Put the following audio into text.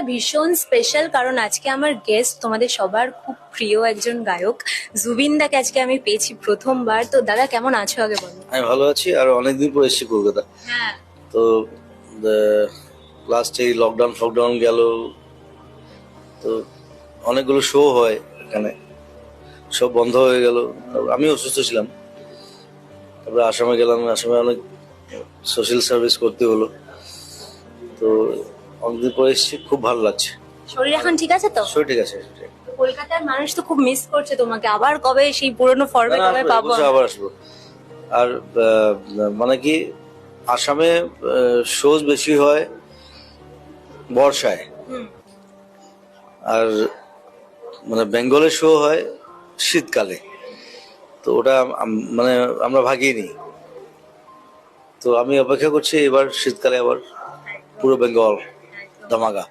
ভীষণ স্পেশাল, কারণ আজকে আমার গেস্ট তোমাদের সবার খুব প্রিয় একজন গায়ক জুবিন দাকে আজকে আমি পেয়েছি প্রথমবার। তো দাদা কেমন আছো আগে বলো। আমি ভালো আছি, আর অনেকদিন পর এসেছি কলকাতা। হ্যাঁ, তো লাস্ট এই লকডাউন ফকডাউন গেল, তো অনেকগুলো শো হয় এখানে, সব বন্ধ হয়ে গেল। আমি অসুস্থ ছিলাম, তারপরে আসামে গেলাম। আসামে অনেক সোশ্যাল সার্ভিস করতে হলো। তো অনেকদিন পর এসেছি, খুব ভালো লাগছে। শরীর এখন ঠিক আছে তো? শরীর ঠিক আছে। কলকাতার মানুষ তো খুব মিস করছে তোমাকে, আবার কবে সেই পুরনো ফর্মে না, কবে পাবো? আবার আসবো। আর মানে কি, আসামে শোজ বেশি হয় বর্ষায়, হুম। আর মানে বেঙ্গলের শো হয় শীতকালে। তো ওটা মানে আমরা ভাগিয়ে নিই। তো আমি অপেক্ষা করছি এবার শীতকালে আবার পুরো বেঙ্গল ধামাকা।